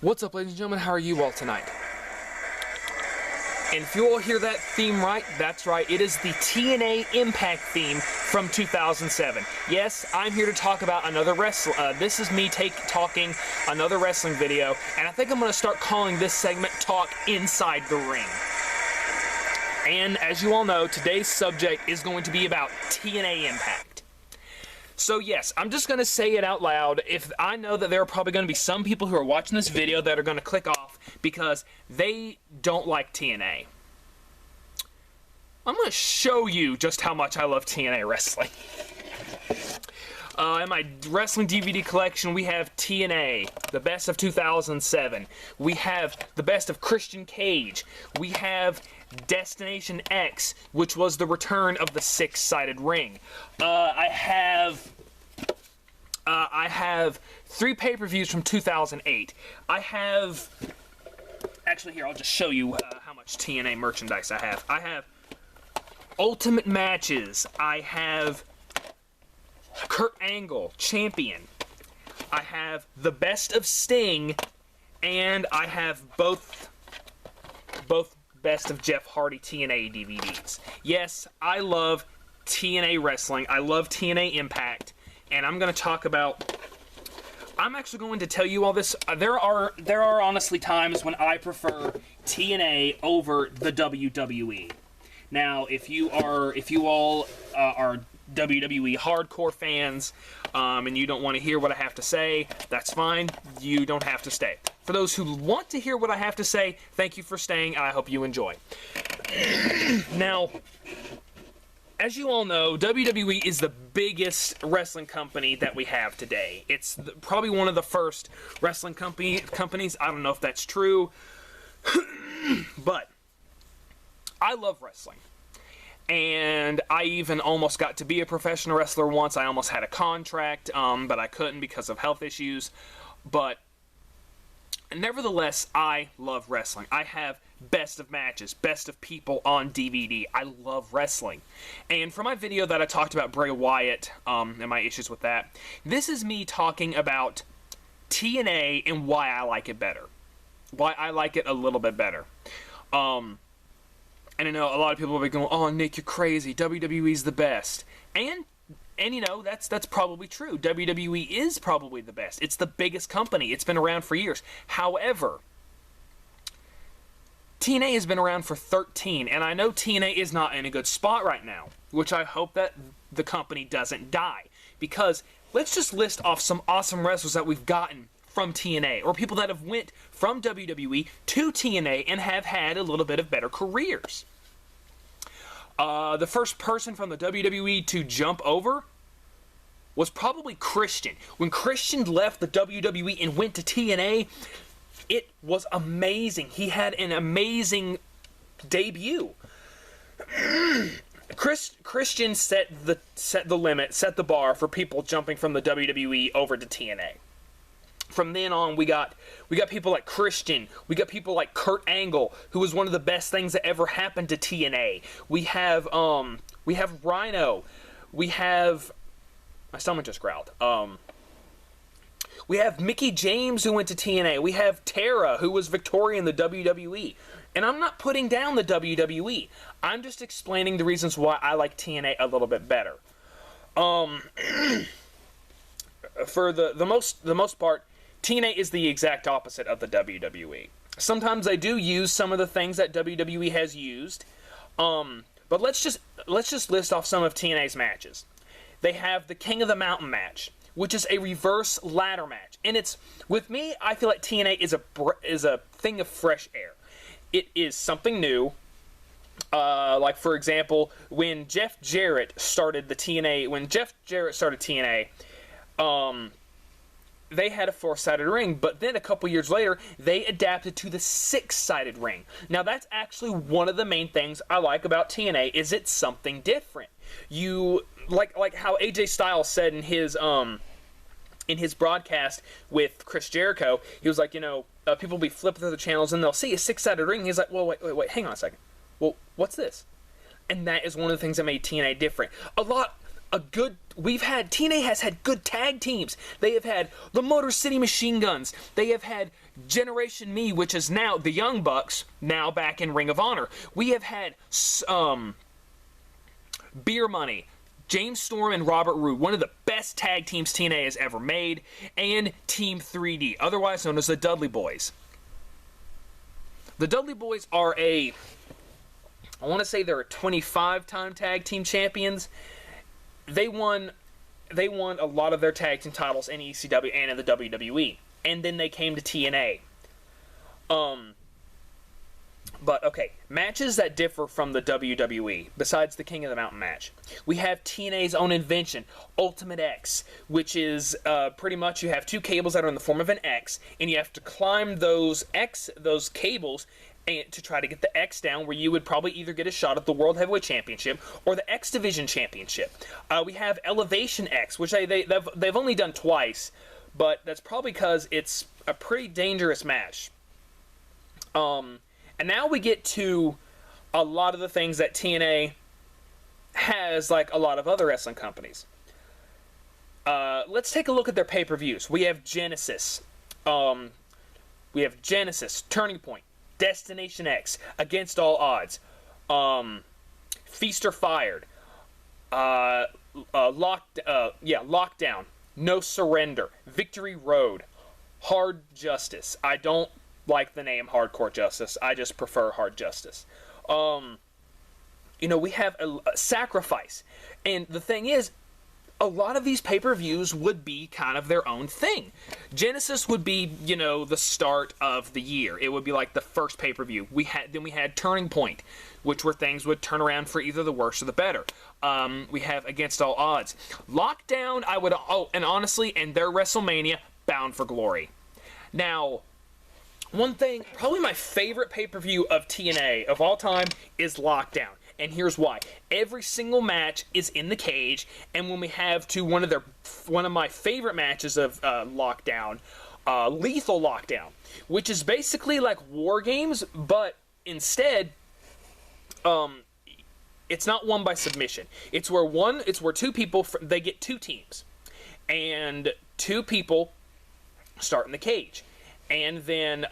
What's up, ladies and gentlemen? How are you all tonight? And if you all hear that theme right, that's right. It is the TNA Impact theme from 2007. Yes, I'm here to talk about another wrestling. This is me talking another wrestling video, and I think I'm going to start calling this segment "Talk Inside the Ring." And as you all know, today's subject is going to be about TNA Impact. So yes, I'm just going to say it out loud. If I know that there are probably going to be some people who are watching this video that are going to click off because they don't like TNA. I'm going to show you just how much I love TNA wrestling. In my wrestling DVD collection, we have TNA, the best of 2007. We have the best of Christian Cage. We have Destination X, which was the return of the six-sided ring. I have 3 pay-per-views from 2008. Actually, here, I'll just show you how much TNA merchandise I have. I have Ultimate Matches. I have Kurt Angle, Champion. I have the Best of Sting, and I have both Best of Jeff Hardy TNA DVDs. Yes, I love TNA wrestling. I love TNA Impact, and I'm going to talk about... I'm actually going to tell you all this. There are honestly times when I prefer TNA over the WWE. Now, if you all are WWE hardcore fans, and you don't want to hear what I have to say, that's fine. You don't have to stay. For those who want to hear what I have to say, thank you for staying, and I hope you enjoy. Now, as you all know, WWE is the biggest wrestling company that we have today. It's probably one of the first wrestling companies. I don't know if that's true, but I love wrestling. And I even almost got to be a professional wrestler once. I almost had a contract, but I couldn't because of health issues. But nevertheless, I love wrestling. I have best of matches, best of people on DVD. I love wrestling. And for my video that I talked about Bray Wyatt and my issues with that, this is me talking about TNA and why I like it better. Why I like it a little bit better. And I know a lot of people will be going, "Oh, Nick, you're crazy. WWE's the best." And you know, that's probably true. WWE is probably the best. It's the biggest company. It's been around for years. However, TNA has been around for 13, and I know TNA is not in a good spot right now, which I hope that the company doesn't die. Because let's just list off some awesome wrestlers that we've gotten from TNA, or people that have went from WWE to TNA and have had a little bit of better careers. The first person from the WWE to jump over was probably Christian. When Christian left the WWE and went to TNA, it was amazing. He had an amazing debut. Christian set the limit, set the bar for people jumping from the WWE over to TNA. From then on, we got people like Christian. We got people like Kurt Angle, who was one of the best things that ever happened to TNA. We have Rhino. We have... My stomach just growled. We have Mickie James, who went to TNA. We have Tara, who was Victoria in the WWE. And I'm not putting down the WWE. I'm just explaining the reasons why I like TNA a little bit better. For the most part, TNA is the exact opposite of the WWE. Sometimes I do use some of the things that WWE has used, but let's just list off some of TNA's matches. They have the King of the Mountain match, which is a reverse ladder match, and it's, with me, I feel like TNA is a thing of fresh air. It is something new. Like, for example, when Jeff Jarrett started TNA, they had a 4-sided ring, but then a couple years later, they adapted to the 6-sided ring. Now, that's actually one of the main things I like about TNA, is it's something different. You, like how AJ Styles said in his broadcast with Chris Jericho, he was like, you know, people will be flipping through the channels and they'll see a 6-sided ring. He's like, well, wait, hang on a second. Well, what's this? And that is one of the things that made TNA different. TNA has had good tag teams. They have had the Motor City Machine Guns. They have had Generation Me, which is now the Young Bucks, now back in Ring of Honor. We have had Beer Money, James Storm and Robert Roode, one of the best tag teams TNA has ever made, and Team 3D, otherwise known as the Dudley Boys. The Dudley Boys are I want to say they're 25-time tag team champions. They won a lot of their tag team titles in ECW and in the WWE. And then they came to TNA. But, okay, matches that differ from the WWE, besides the King of the Mountain match. We have TNA's own invention, Ultimate X, which is pretty much you have two cables that are in the form of an X, and you have to climb those cables to try to get the X down, where you would probably either get a shot at the World Heavyweight Championship or the X Division Championship. We have Elevation X, which they've only done twice, but that's probably because it's a pretty dangerous match. And now we get to a lot of the things that TNA has, like a lot of other wrestling companies. Let's take a look at their pay-per-views. We have Genesis. Turning Point, Destination X, Against All Odds, Feast or Fired, Lockdown, No Surrender, Victory Road, Hard Justice. I don't like the name Hardcore Justice. I just prefer Hard Justice. We have a Sacrifice. And the thing is, a lot of these pay-per-views would be kind of their own thing. Genesis would be, the start of the year. It would be like the first pay-per-view. Then we had Turning Point, which where things would turn around for either the worse or the better. We have Against All Odds. Lockdown, and honestly, and their WrestleMania, Bound for Glory. Now, one thing, probably my favorite pay-per-view of TNA of all time is Lockdown. And here's why. Every single match is in the cage, and when we have one of my favorite matches of Lockdown, Lethal Lockdown, which is basically like War Games, but instead, it's not won by submission. It's where two people, they get two teams, and two people start in the cage. And then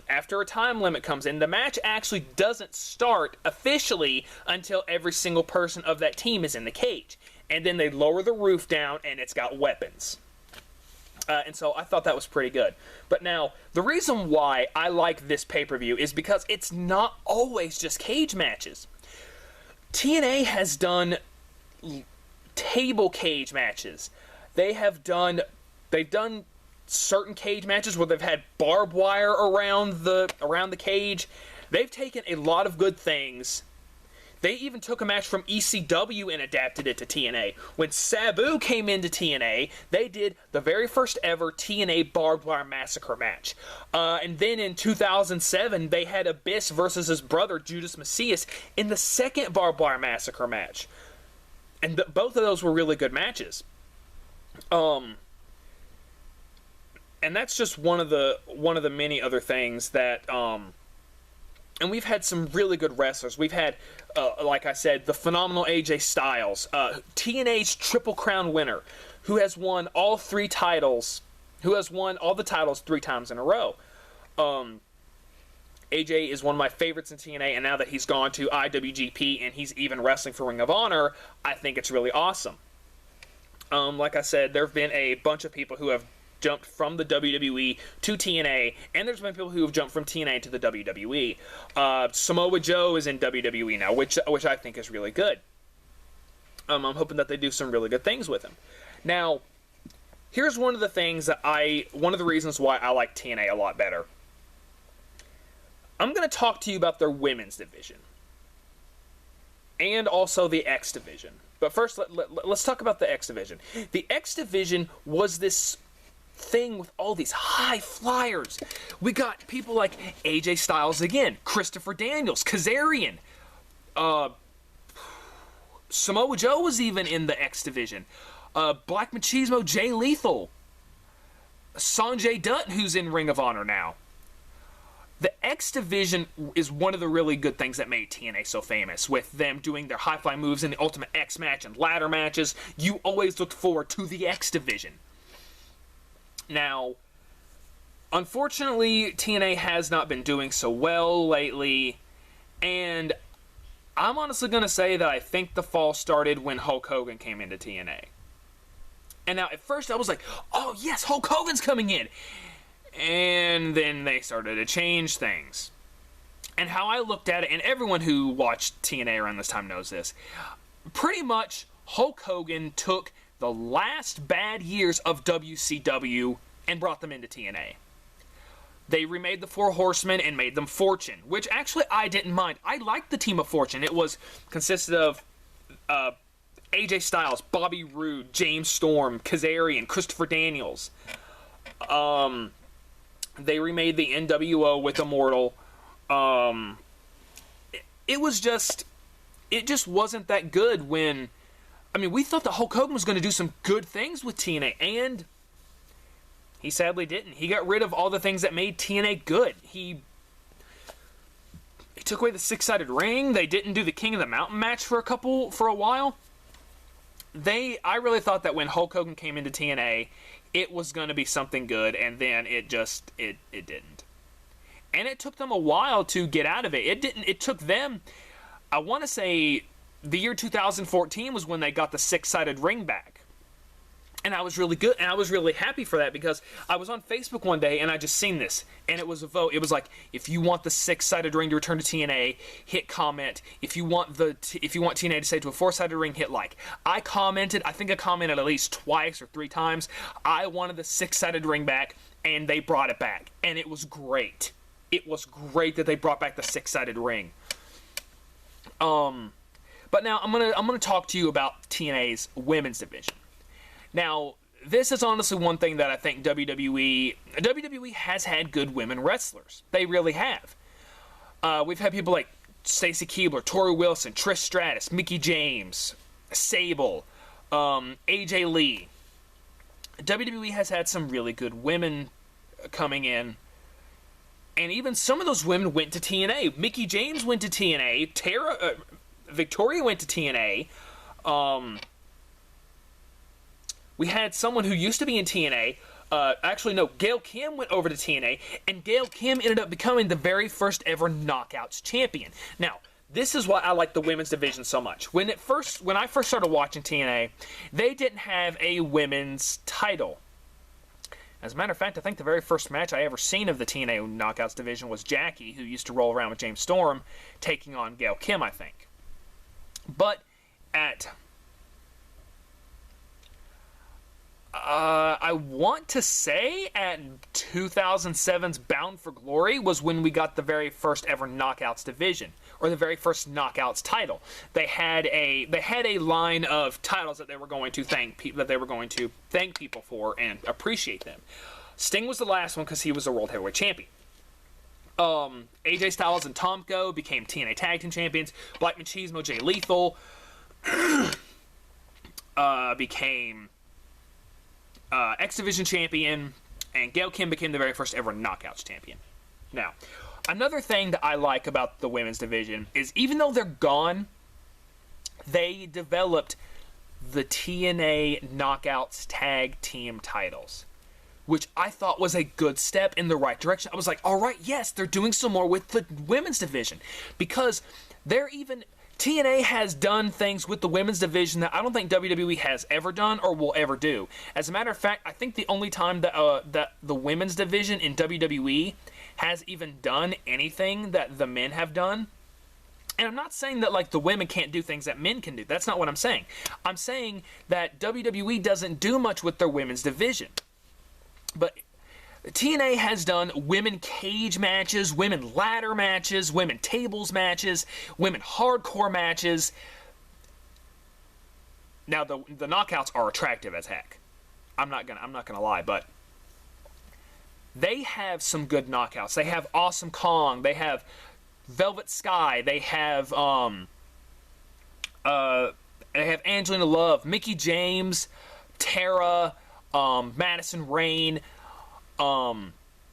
after a time limit comes in, the match actually doesn't start officially until every single person of that team is in the cage. And then they lower the roof down, and it's got weapons. And so I thought that was pretty good. But now, the reason why I like this pay-per-view is because it's not always just cage matches. TNA has done table cage matches. They've done certain cage matches where they've had barbed wire around the cage. They've taken a lot of good things. They even took a match from ECW and adapted it to TNA. When Sabu came into TNA, they did the very first ever TNA Barbed Wire Massacre match. And then in 2007, they had Abyss versus his brother, Judas Macias, in the second Barbed Wire Massacre match. And both of those were really good matches. And that's just one of the many other things that, and we've had some really good wrestlers. We've had, like I said, the phenomenal AJ Styles, TNA's Triple Crown winner, who has won all the titles 3 times in a row. AJ is one of my favorites in TNA, and now that he's gone to IWGP and he's even wrestling for Ring of Honor, I think it's really awesome. Like I said, there have been a bunch of people who have jumped from the WWE to TNA, and there's been people who have jumped from TNA to the WWE. Samoa Joe is in WWE now, which I think is really good. I'm hoping that they do some really good things with him. Now, here's one of the reasons why I like TNA a lot better. I'm going to talk to you about their women's division, and also the X division. But first, let's talk about the X division. The X division was this thing with all these high flyers. We got people like AJ Styles again, Christopher Daniels, Kazarian, Samoa Joe was even in the X division, Black Machismo, Jay Lethal, Sanjay Dutt, who's in Ring of Honor now. The X Division is one of the really good things that made TNA so famous, with them doing their high-flying moves in the Ultimate X match and ladder matches. You always looked forward to the X Division. Now, unfortunately, TNA has not been doing so well lately, and I'm honestly going to say that I think the fall started when Hulk Hogan came into TNA. And now, at first, I was like, oh, yes, Hulk Hogan's coming in. And then they started to change things. And how I looked at it, and everyone who watched TNA around this time knows this, pretty much Hulk Hogan took the last bad years of WCW and brought them into TNA. They remade the Four Horsemen and made them Fortune, which actually I didn't mind. I liked the team of Fortune. It consisted of AJ Styles, Bobby Roode, James Storm, Kazarian, Christopher Daniels. They remade the NWO with Immortal. It just wasn't that good when... I mean, we thought that Hulk Hogan was going to do some good things with TNA, and he sadly didn't. He got rid of all the things that made TNA good. He took away the six-sided ring. They didn't do the King of the Mountain match for a while. I really thought that when Hulk Hogan came into TNA, it was going to be something good, and then it didn't. And it took them a while to get out of it. It took them, I want to say, the year 2014 was when they got the six-sided ring back. And I was really good, and I was really happy for that, because I was on Facebook one day and I just seen this, and it was a vote. It was like, if you want the six-sided ring to return to TNA, hit comment. If you want TNA to stay to a four-sided ring, hit like. I think I commented at least twice or three times. I wanted the six-sided ring back, and they brought it back, and it was great. It was great that they brought back the six-sided ring. But now I'm gonna talk to you about TNA's women's division. Now, this is honestly one thing that I think WWE has had good women wrestlers. They really have. We've had people like Stacy Keibler, Tori Wilson, Trish Stratus, Mickie James, Sable, AJ Lee. WWE has had some really good women coming in. And even some of those women went to TNA. Mickie James went to TNA. Victoria went to TNA. We had someone who used to be in TNA. Gail Kim went over to TNA, and Gail Kim ended up becoming the very first ever Knockouts champion. Now, this is why I like the women's division so much. When I first started watching TNA, they didn't have a women's title. As a matter of fact, I think the very first match I ever seen of the TNA Knockouts division was Jackie, who used to roll around with James Storm, taking on Gail Kim, I think. But I want to say at 2007's Bound for Glory was when we got the very first ever Knockouts division, or the very first Knockouts title. They had a line of titles that they were going to thank people for and appreciate them. Sting was the last one because he was a World Heavyweight Champion. AJ Styles and Tomko became TNA Tag Team Champions. Black Machismo, Jay Lethal became X Division champion, and Gail Kim became the very first ever Knockouts champion. Now, another thing that I like about the women's division is even though they're gone, they developed the TNA Knockouts tag team titles, which I thought was a good step in the right direction. I was like, all right, yes, they're doing some more with the women's division, because TNA has done things with the women's division that I don't think WWE has ever done or will ever do. As a matter of fact, I think the only time that the women's division in WWE has even done anything that the men have done, and I'm not saying that like the women can't do things that men can do. That's not what I'm saying. I'm saying that WWE doesn't do much with their women's division. But TNA has done women cage matches, women ladder matches, women tables matches, women hardcore matches. Now the knockouts are attractive as heck. I'm not gonna lie, but they have some good knockouts. They have Awesome Kong. They have Velvet Sky. They have Angelina Love, Mickie James, Tara, Madison Rain.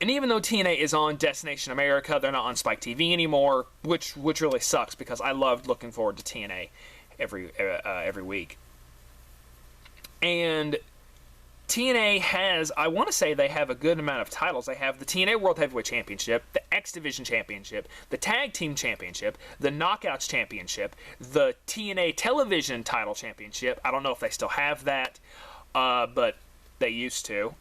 And even though TNA is on Destination America, they're not on Spike TV anymore, which really sucks because I loved looking forward to TNA every week. And TNA has, I want to say they have a good amount of titles. They have the TNA World Heavyweight Championship, the X Division Championship, the Tag Team Championship, the Knockouts Championship, the TNA Television Title Championship. I don't know if they still have that, but they used to.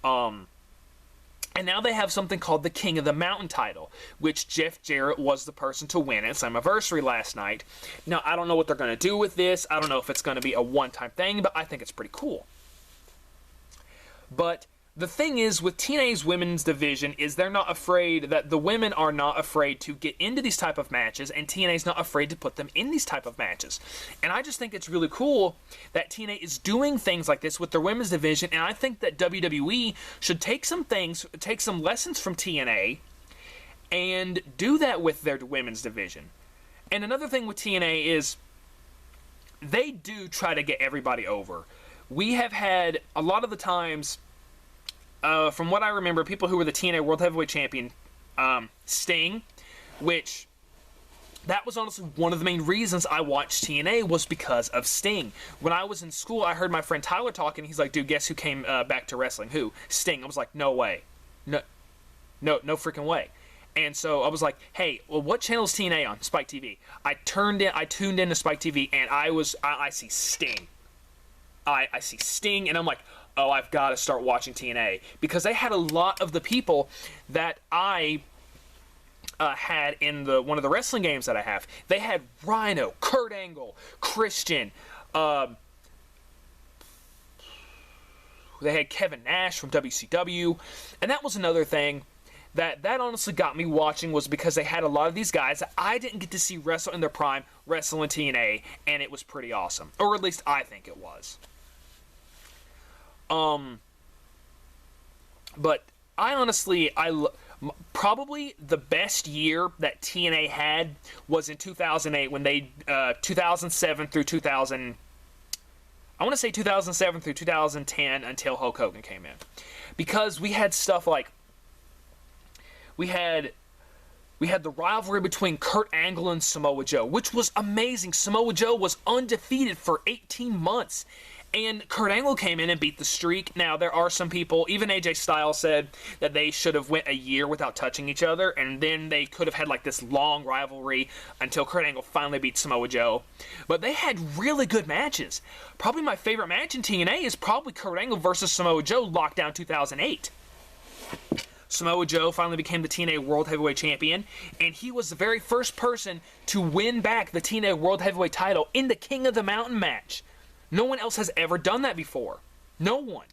And now they have something called the King of the Mountain title, which Jeff Jarrett was the person to win at Slammiversary last night. Now, I don't know what they're going to do with this. I don't know if it's going to be a one-time thing, but I think it's pretty cool. But the thing is, with TNA's women's division, is they're not afraid, that the women are not afraid to get into these type of matches, and TNA's not afraid to put them in these type of matches. And I just think it's really cool that TNA is doing things like this with their women's division, and I think that WWE should take some lessons from TNA, and do that with their women's division. And another thing with TNA is, they do try to get everybody over. We have had, a lot of the times, from what I remember, people who were the TNA World Heavyweight Champion, Sting, which, that was honestly one of the main reasons I watched TNA, was because of Sting. When I was in school, I heard my friend Tyler talking, he's like, dude, guess who came back to wrestling? Who? Sting. I was like, no way. No freaking way. And so I was like, hey, well, what channel is TNA on? Spike TV. I tuned into Spike TV, and I see Sting. I see Sting, and I'm like, oh, I've got to start watching TNA. Because they had a lot of the people that I had in one of the wrestling games that I have. They had Rhino, Kurt Angle, Christian. They had Kevin Nash from WCW. And that was another thing that honestly got me watching, was because they had a lot of these guys that I didn't get to see wrestle in their prime, wrestle in TNA, and it was pretty awesome. Or at least I think it was. But I honestly, probably the best year that TNA had was in 2008 when they, 2007 through 2000, I want to say 2007 through 2010 until Hulk Hogan came in. Because we had stuff like, we had the rivalry between Kurt Angle and Samoa Joe, which was amazing. Samoa Joe was undefeated for 18 months. And Kurt Angle came in and beat the streak. Now, there are some people, even AJ Styles said that they should have went a year without touching each other, and then they could have had like this long rivalry until Kurt Angle finally beat Samoa Joe. But they had really good matches. Probably my favorite match in TNA is probably Kurt Angle versus Samoa Joe, Lockdown 2008. Samoa Joe finally became the TNA World Heavyweight Champion, and he was the very first person to win back the TNA World Heavyweight title in the King of the Mountain match. No one else has ever done that before. No one.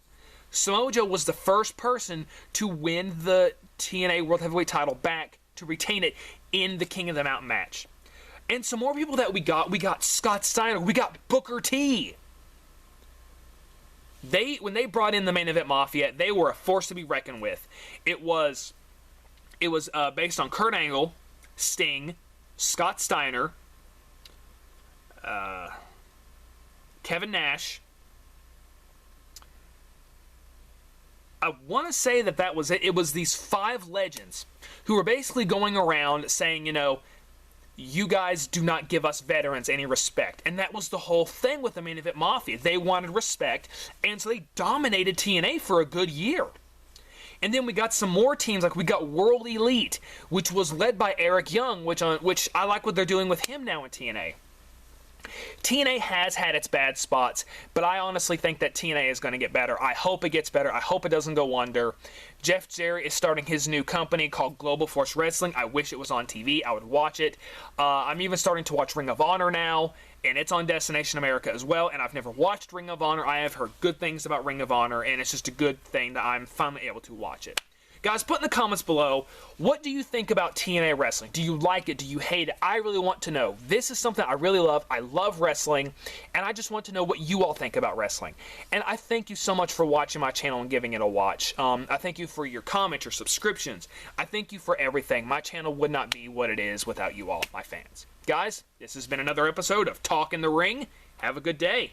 Samoa Joe was the first person to win the TNA World Heavyweight title back, to retain it in the King of the Mountain match. And some more people that we got Scott Steiner, we got Booker T. When they brought in the Main Event Mafia, they were a force to be reckoned with. It was based on Kurt Angle, Sting, Scott Steiner, Kevin Nash. I want to say that was it. It was these 5 legends who were basically going around saying, you know, you guys do not give us veterans any respect. And that was the whole thing with the Main Event Mafia. They wanted respect, and so they dominated TNA for a good year. And then we got some more teams, like we got World Elite, which was led by Eric Young, which I like what they're doing with him now in TNA. TNA has had its bad spots, but I honestly think that TNA is going to get better. I hope it gets better. I hope it doesn't go under. Jeff Jarrett is starting his new company called Global Force Wrestling. I wish it was on TV. I would watch it. I'm even starting to watch Ring of Honor now, and it's on Destination America as well, and I've never watched Ring of Honor. I have heard good things about Ring of Honor, and it's just a good thing that I'm finally able to watch it. Guys, put in the comments below, what do you think about TNA wrestling? Do you like it? Do you hate it? I really want to know. This is something I really love. I love wrestling, and I just want to know what you all think about wrestling. And I thank you so much for watching my channel and giving it a watch. I thank you for your comments, your subscriptions. I thank you for everything. My channel would not be what it is without you all, my fans. Guys, this has been another episode of Talk in the Ring. Have a good day.